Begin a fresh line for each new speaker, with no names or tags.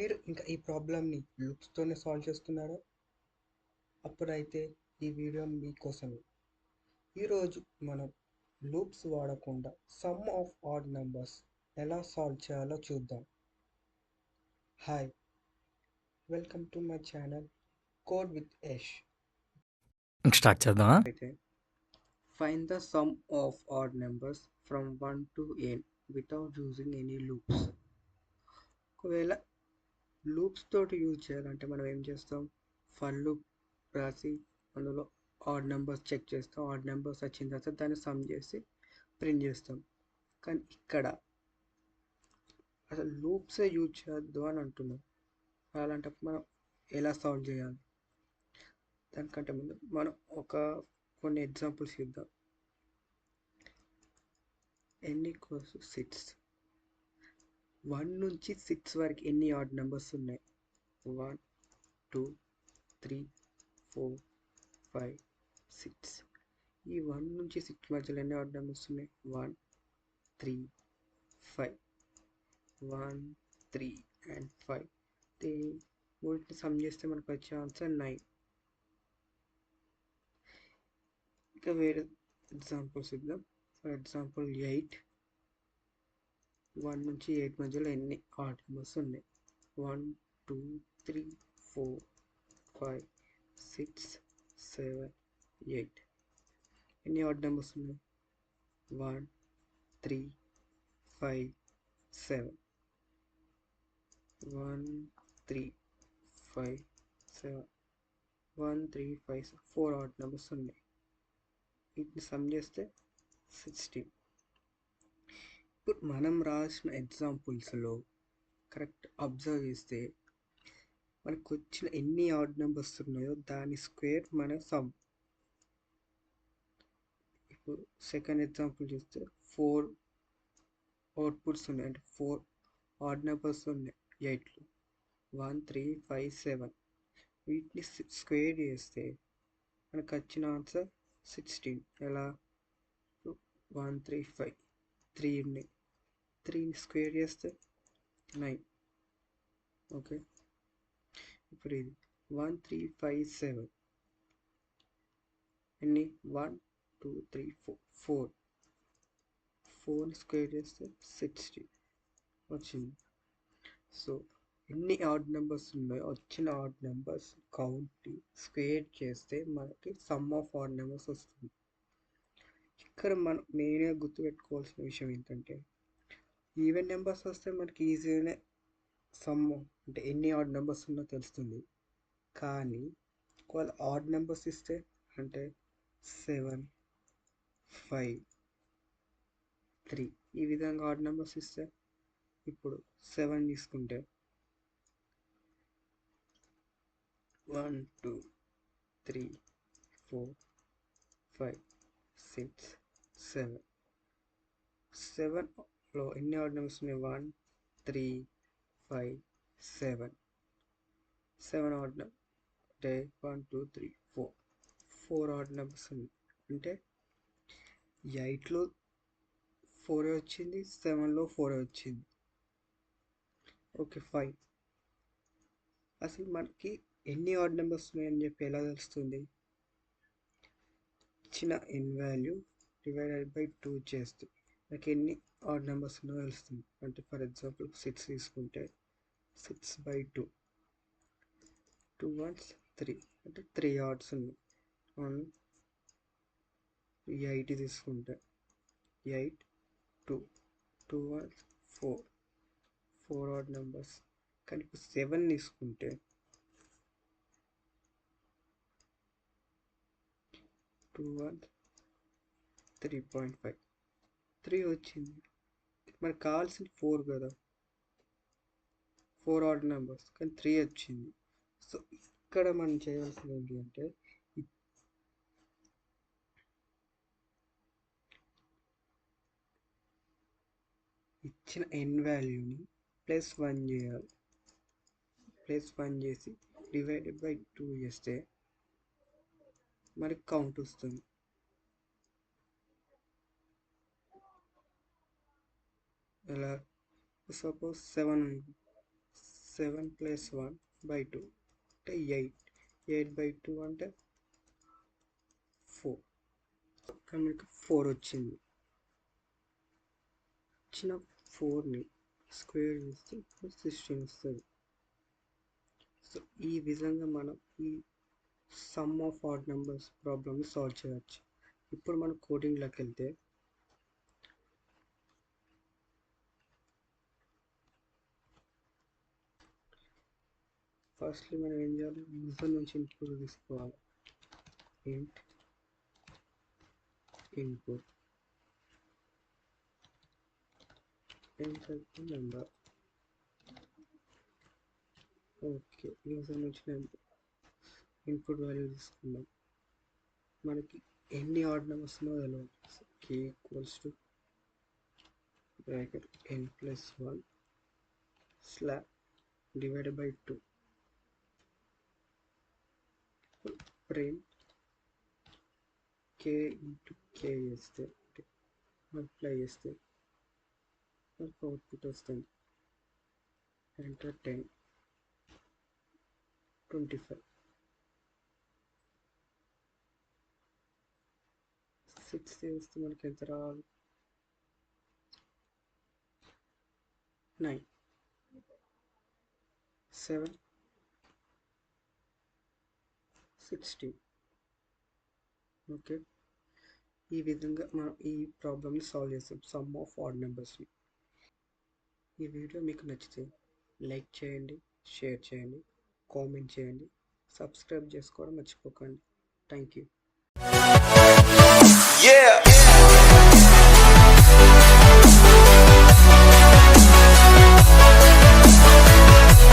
మీరు ఇంకా ఈ ప్రాబ్లమ్ని లూప్స్తోనే సాల్వ్ చేస్తున్నారా? అప్పుడైతే ఈ వీడియో మీకోసమే. ఈరోజు మనం లూప్స్ వాడకుండా సమ్ ఆఫ్ ఆడ్ నెంబర్స్ ఎలా సాల్వ్ చేయాలో చూద్దాం. Hi, welcome to my channel code with Yash.
ఇంక స్టార్ట్ చేద్దామా?
అయితే find the sum of odd numbers from 1 to n without using any loops. ఒకవేళ లూప్స్ తోటి యూజ్ చేయాలంటే మనం ఏం చేస్తాం? ఫర్ లూప్ రాసి అందులో ఆడ్ నెంబర్స్ చెక్ చేస్తాం. ఆడ్ నెంబర్స్ వచ్చిన తర్వాత దాన్ని సమ్ చేసి ప్రింట్ చేస్తాం. కానీ ఇక్కడ అసలు లూప్సే యూజ్ చేయొద్దు అని అంటున్నాం. అలాంటప్పుడు మనం ఎలా సాల్వ్ చేయాలి? దానికంటే ముందు మనం కొన్ని ఎగ్జాంపుల్స్ ఇద్దాం. n equals 6. 1 నుంచి 6 వరకు ఎన్ని ఆడ్ నెంబర్స్ ఉన్నాయి? 1 2 3 4 5 6. ఈ 1 నుంచి 6 మధ్యలో ఎన్ని ఆడ్ నెంబర్స్ ఉన్నాయి? 1 3 5. 1 3 అండ్ 5. మూడింటిని సమ్ చేస్తే మనకు వచ్చే ఆన్సర్ 9. ఇంకా వేరే ఎగ్జాంపుల్స్ ఇద్దాం. For example 8. 1 నుంచి 8 మధ్యలో ఎన్ని ఆడ్ నెంబర్స్ ఉన్నాయి? 1 2 3 4 5 6 7 8. ఎన్ని ఆడ్ నెంబర్స్ ఉన్నాయి? 1 3 5 7. 1 3 5 7. 1 3 5 4 ఆడ్ నెంబర్స్ ఉన్నాయి. వీటిని సమ్ చేస్తే 16. ఇప్పుడు మనం రాసిన ఎగ్జాంపుల్స్లో కరెక్ట్ అబ్జర్వ్ చేస్తే మనకు వచ్చిన ఎన్ని ఆడ్ నెంబర్స్ ఉన్నాయో దాని స్క్వేర్ మన సమ్. ఇప్పుడు సెకండ్ ఎగ్జాంపుల్ చూస్తే 4 అవుట్పుట్స్ ఉన్నాయి, అంటే 4 ఆడ్ నెంబర్స్ ఉన్నాయి 8లో. 1 3 5 7. వీటిని స్క్వేర్ చేస్తే మనకు వచ్చిన ఆన్సర్ 16. ఎలా? 1 3 5 3 ఉన్నాయి, 3ని స్క్వేర్ చేస్తే 9. ఓకే, ఇప్పుడు ఇది 1 3 5 7 ఎన్ని? 1 2 3 4. 4ని స్క్వేర్ చేస్తే 60 వచ్చింది. సో ఎన్ని ఆడ్ నెంబర్స్ ఉన్నాయో వచ్చిన ఆడ్ నెంబర్స్ కౌంట్ స్క్వేర్ చేస్తే మనకి సమ్ ఆఫ్ ఆడ్ నెంబర్స్ వస్తుంది. ఇక్కడ మనం మెయిన్గా గుర్తుపెట్టుకోవాల్సిన విషయం ఏంటంటే ఈవెన్ నెంబర్స్ వస్తే మనకి ఈజీగానే సమ్ అంటే ఎన్ని ఆడ్ నెంబర్స్ ఉన్నా తెలుస్తుంది. కానీ ఒకవేళ ఆడ్ నెంబర్స్ ఇస్తే అంటే 7 5 3 ఈ విధంగా ఆడ్ నెంబర్స్ ఇస్తే, ఇప్పుడు 7 తీసుకుంటే 1 2 3 4 5 6 7. 7లో ఎన్ని ఆడ్ నెంబర్స్ ఉన్నాయి? 1 3 5 7. 7 ఆడ్ నెంబర్ అంటే 1 2 3 4 ఆడ్ నెంబర్స్ ఉన్నాయి. అంటే 8లో 4 వచ్చింది, 7లో 4 వచ్చింది. ఓకే, 5. అసలు మనకి ఎన్ని ఆడ్ నెంబర్స్ ఉన్నాయని చెప్పి ఎలా తెలుస్తుంది? ఇచ్చిన ఎన్ వాల్యూ డివైడెడ్ బై 2 చేస్తే మనకి ఎన్ని ఆడ్ నెంబర్స్ ఉన్నాయో తెలుస్తుంది. అంటే ఫర్ ఎగ్జాంపుల్ 6 తీసుకుంటే 6/2. 2 1s 3 అంటే 3 ఆడ్స్ ఉన్నాయి. 8 తీసుకుంటే 8 2 2 1s 4 ఆడ్ నెంబర్స్. కానీ ఇప్పుడు 7 తీసుకుంటే 2 1 3.5 3 వచ్చింది. మనకు కావాల్సిన 4 కదా, 4 ఆడ్ నెంబర్స్, కానీ 3 వచ్చింది. సో ఇక్కడ మనం చేయాల్సింది ఏంటి అంటే ఇచ్చిన ఎన్ వాల్యూని +1 చేయాలి. +1 చేసి డివైడెడ్ బై 2 చేస్తే మనకి కౌంట్ వస్తుంది. ఎలా? సపోజ్ 7 7 + 1/2 అంటే 8. 8/2 అంటే 4. ఇక్కడ మనకి 4 వచ్చింది. వచ్చిన 4ని స్క్వేర్ చేస్తే 16 వస్తుంది. సో ఈ విధంగా మనం ఈ సమ్ ఆఫ్ ఆడ్ నెంబర్స్ ప్రాబ్లమ్ని సాల్వ్ చేయవచ్చు. ఇప్పుడు మనం కోడింగ్లోకి వెళ్తే ఫస్ట్లీ మనం ఏం చేయాలి, యూజర్ నుంచి ఇన్పుట్ తీసుకోవాలి. ఇంట్ ఇన్పుట్ నెంబర్. ఓకే, యూజర్ నుంచి ఇన్పుట్ వాల్యూ తీసుకుందాం. మనకి ఎన్ని ఆడ్ నెంబర్స్ ఉన్నాయో తెలియాలి. k = bracket n+1 slab divided by 2 print k into k చేస్తే మల్టిప్లై చేస్తే మనకు అవుట్పుట్ వస్తుంది. ఎంటర్ 10 25 6 చేస్తే మనకి ఎంత రావాలి, 9 7 16. ఓకే, ఈ విధంగా మనం ఈ ప్రాబ్లమ్ని సాల్వ్ చేస్తాం, సమ్ ఆఫ్ ఆడ్ నెంబర్స్ని. ఈ వీడియో మీకు నచ్చితే లైక్ చేయండి, షేర్ చేయండి, కామెంట్ చేయండి, సబ్స్క్రైబ్ చేసుకోవడం మర్చిపోకండి. Thank you.
Yeah.